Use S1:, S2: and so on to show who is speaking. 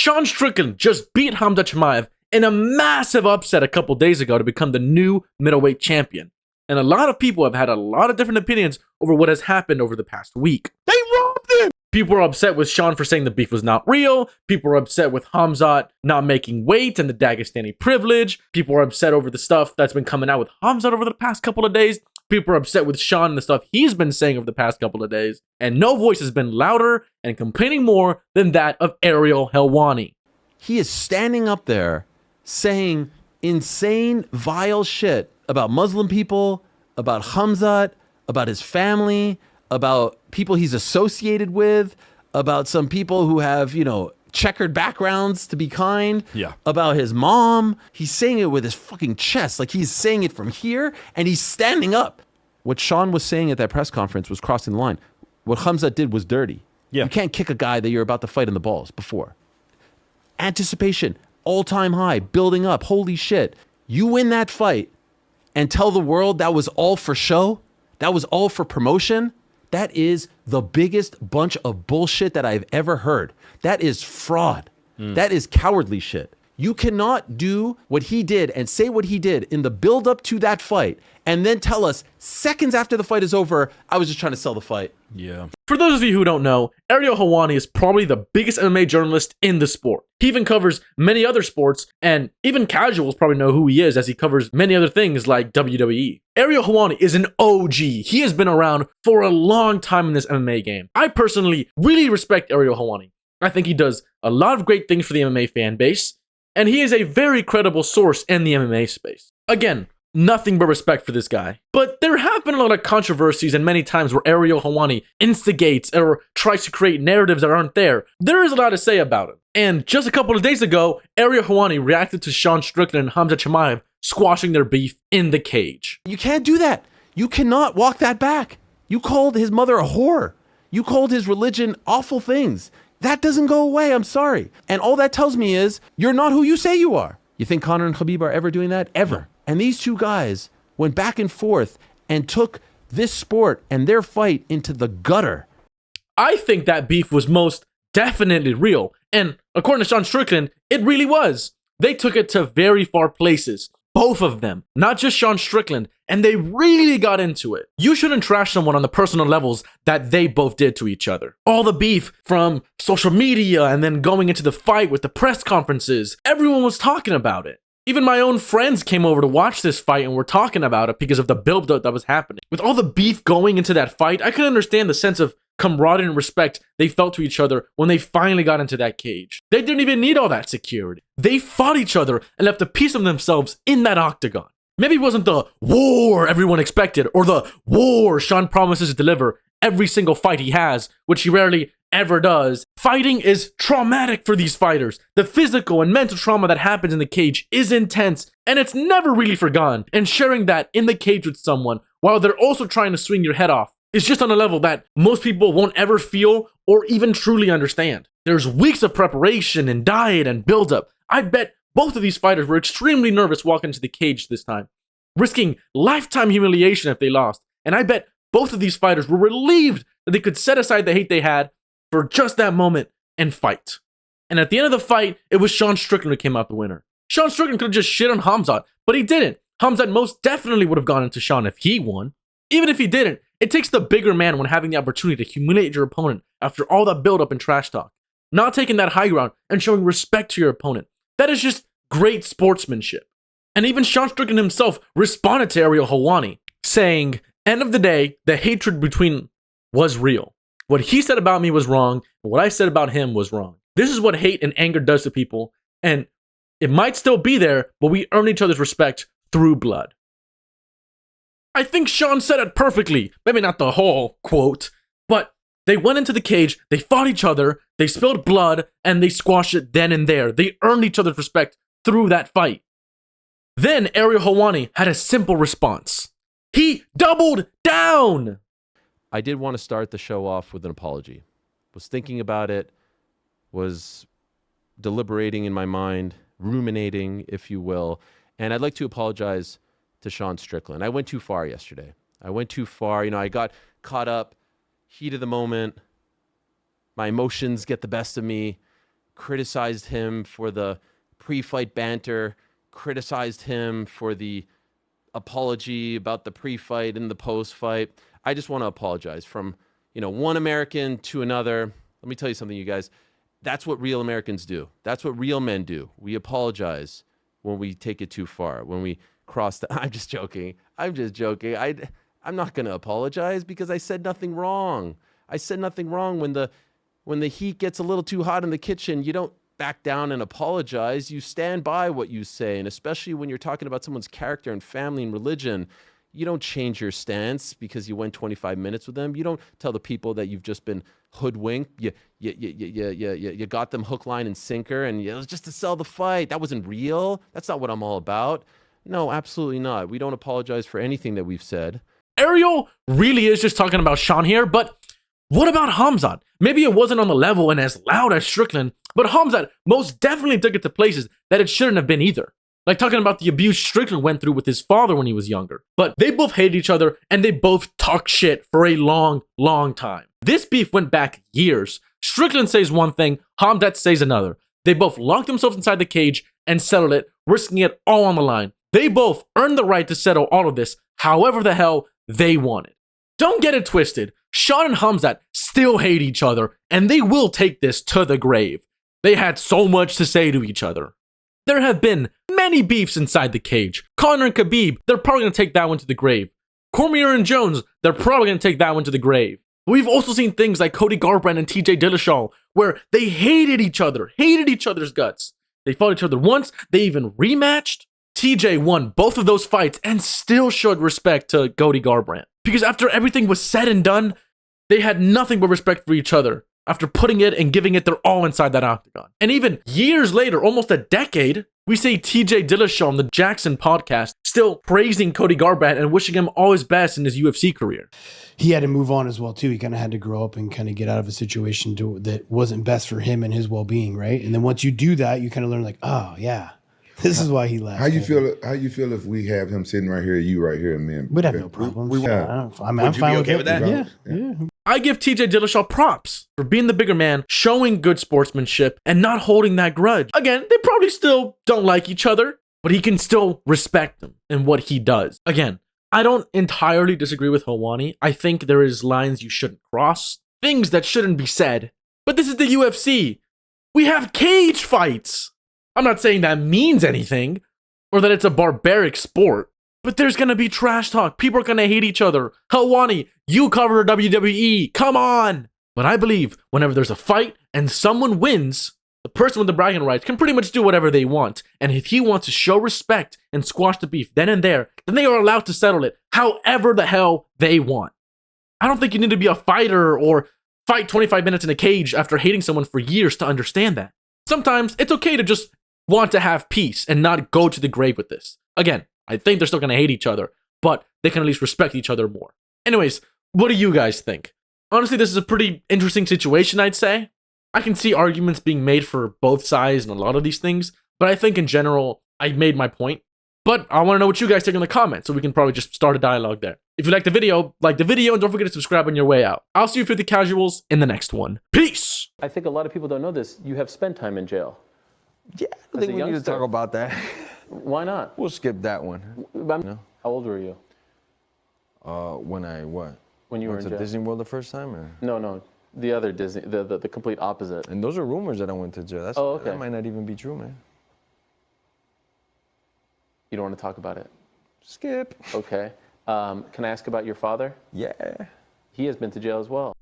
S1: Sean Strickland just beat Hamza Chimaev in a massive upset a couple days ago to become the new middleweight champion. And a lot of people have had a lot of different opinions over what has happened over the past week.
S2: They robbed him!
S1: People are upset with Sean for saying the beef was not real. People are upset with Hamzat not making weight and the Dagestani privilege. People are upset over the stuff that's been coming out with Hamzat over the past couple of days. People are upset with Sean and the stuff he's been saying over the past couple of days. And no voice has been louder and complaining more than that of Ariel Helwani.
S2: He is standing up there saying insane, vile shit about Muslim people, about Hamzat, about his family, about people he's associated with, about some people who have, checkered backgrounds, to be kind.
S3: Yeah.
S2: About his mom. He's saying it with his fucking chest. Like he's saying it from here and he's standing up. What Sean was saying at that press conference was crossing the line. What Hamzat did was dirty.
S3: Yeah.
S2: You can't kick a guy that you're about to fight in the balls before. Anticipation, all-time high, building up. Holy shit. You win that fight and tell the world that was all for show? That was all for promotion? That is the biggest bunch of bullshit that I've ever heard. That is fraud. That is cowardly shit. You cannot do what he did and say what he did in the build up to that fight and then tell us seconds after the fight is over, I was just trying to sell the fight.
S3: Yeah.
S1: For those of you who don't know, Ariel Helwani is probably the biggest MMA journalist in the sport. He even covers many other sports, and even casuals probably know who he is as he covers many other things like WWE. Ariel Helwani is an OG. He has been around for a long time in this MMA game. I personally really respect Ariel Helwani. I think he does a lot of great things for the MMA fan base, and he is a very credible source in the MMA space. Again, nothing but respect for this guy. But there have been a lot of controversies and many times where Ariel Helwani instigates or tries to create narratives that aren't there. There is a lot to say about it. And just a couple of days ago, Ariel Helwani reacted to Sean Strickland and Hamza Chimaev squashing their beef in the cage.
S2: You can't do that. You cannot walk that back. You called his mother a whore. You called his religion awful things. That doesn't go away, I'm sorry. And all that tells me is, you're not who you say you are. You think Conor and Khabib are ever doing that? Ever. And these two guys went back and forth and took this sport and their fight into the gutter.
S1: I think that beef was most definitely real. And according to Sean Strickland, it really was. They took it to very far places. Both of them, not just Sean Strickland, and they really got into it. You shouldn't trash someone on the personal levels that they both did to each other. All the beef from social media and then going into the fight with the press conferences, everyone was talking about it. Even my own friends came over to watch this fight and were talking about it because of the build-up that was happening. With all the beef going into that fight, I could understand the sense of camaraderie and respect they felt to each other when they finally got into that cage. They didn't even need all that security. They fought each other and left a piece of themselves in that octagon. Maybe it wasn't the war everyone expected or the war Sean promises to deliver every single fight he has, which he rarely ever does. Fighting is traumatic for these fighters. The physical and mental trauma that happens in the cage is intense, and it's never really forgotten. And sharing that in the cage with someone while they're also trying to swing your head off is just on a level that most people won't ever feel or even truly understand. There's weeks of preparation and diet and build-up. I bet both of these fighters were extremely nervous walking into the cage this time, risking lifetime humiliation if they lost. And I bet both of these fighters were relieved that they could set aside the hate they had for just that moment and fight. And at the end of the fight, it was Sean Strickland who came out the winner. Sean Strickland could have just shit on Hamzat, but he didn't. Hamzat most definitely would have gone into Sean if he won. Even if he didn't, it takes the bigger man when having the opportunity to humiliate your opponent after all that build-up and trash talk. Not taking that high ground and showing respect to your opponent. That is just great sportsmanship. And even Sean Strickland himself responded to Ariel Helwani, saying, "End of the day, the hatred between was real. What he said about me was wrong, and what I said about him was wrong. This is what hate and anger does to people, and it might still be there, but we earn each other's respect through blood." I think Sean said it perfectly. Maybe not the whole quote, but they went into the cage, they fought each other, they spilled blood, and they squashed it then and there. They earned each other's respect through that fight. Then Ariel Helwani had a simple response. He doubled down!
S2: I did want to start the show off with an apology. Was thinking about it, was deliberating in my mind, ruminating, if you will, and I'd like to apologize to Sean Strickland. I went too far yesterday. I went too far. I got caught up, heat of the moment. My emotions get the best of me. criticized him for the pre-fight banter, criticized him for the apology about the pre-fight and the post-fight. I just want to apologize from, one American to another. Let me tell you something, you guys. That's what real Americans do. That's what real men do. We apologize when we take it too far, when we cross the... I'm just joking. I'm not going to apologize because I said nothing wrong. I said nothing wrong. When the heat gets a little too hot in the kitchen, you don't back down and apologize. You stand by what you say. And especially when you're talking about someone's character and family and religion, you don't change your stance because you went 25 minutes with them. You don't tell the people that you've just been hoodwinked. You got them hook, line, and sinker, and it was just to sell the fight. That wasn't real. That's not what I'm all about. No, absolutely not. We don't apologize for anything that we've said.
S1: Ariel really is just talking about Sean here, but what about Khamzat? Maybe it wasn't on the level and as loud as Strickland, but Khamzat most definitely took it to places that it shouldn't have been either. Like talking about the abuse Strickland went through with his father when he was younger. But they both hated each other and they both talked shit for a long, long time. This beef went back years. Strickland says one thing, Khamzat says another. They both locked themselves inside the cage and settled it, risking it all on the line. They both earned the right to settle all of this however the hell they wanted. Don't get it twisted. Sean and Khamzat still hate each other, and they will take this to the grave. They had so much to say to each other. There have been many beefs inside the cage. Conor and Khabib, they're probably going to take that one to the grave. Cormier and Jones, they're probably going to take that one to the grave. We've also seen things like Cody Garbrandt and TJ Dillashaw, where they hated each other's guts. They fought each other once, they even rematched. TJ won both of those fights and still showed respect to Cody Garbrandt. Because after everything was said and done, they had nothing but respect for each other after putting it and giving it their all inside that octagon. And even years later, almost a decade, we see TJ Dillashaw on the Jackson podcast still praising Cody Garbrandt and wishing him all his best in his UFC career.
S3: He had to move on as well, too. He kind of had to grow up and kind of get out of a situation that wasn't best for him and his well-being, right? And then once you do that, you kind of learn like, oh, yeah, this is why he left.
S4: How you feel if we have him sitting right here, you right here, and man?
S3: We'd have no problems. I'm fine with
S4: that?
S3: Yeah.
S1: I give TJ Dillashaw props for being the bigger man, showing good sportsmanship, and not holding that grudge. Again, they probably still don't like each other, but he can still respect him and what he does. Again, I don't entirely disagree with Helwani. I think there is lines you shouldn't cross, things that shouldn't be said. But this is the UFC. We have cage fights. I'm not saying that means anything or that it's a barbaric sport, but there's gonna be trash talk. People are gonna hate each other. Helwani, you cover WWE. Come on. But I believe whenever there's a fight and someone wins, the person with the bragging rights can pretty much do whatever they want. And if he wants to show respect and squash the beef then and there, then they are allowed to settle it however the hell they want. I don't think you need to be a fighter or fight 25 minutes in a cage after hating someone for years to understand that. Sometimes it's okay to just want to have peace and not go to the grave with this. Again, I think they're still going to hate each other, but they can at least respect each other more. Anyways, what do you guys think? Honestly, this is a pretty interesting situation, I'd say. I can see arguments being made for both sides and a lot of these things, but I think in general, I made my point. But I want to know what you guys think in the comments, so we can probably just start a dialogue there. If you like the video, and don't forget to subscribe on your way out. I'll see you 50 casuals in the next one. Peace!
S2: I think a lot of people don't know this. You have spent time in jail.
S5: Yeah, I think we need to talk about that.
S2: Why not?
S5: We'll skip that one.
S2: How old were you?
S5: When I what?
S2: When you were
S5: went
S2: in
S5: to
S2: jail?
S5: Disney World the first time? Or?
S2: No. The other Disney, the complete opposite.
S5: And those are rumors that I went to jail.
S2: Okay.
S5: That might not even be true, man.
S2: You don't want to talk about it?
S5: Skip.
S2: Okay. Can I ask about your father?
S5: Yeah.
S2: He has been to jail as well.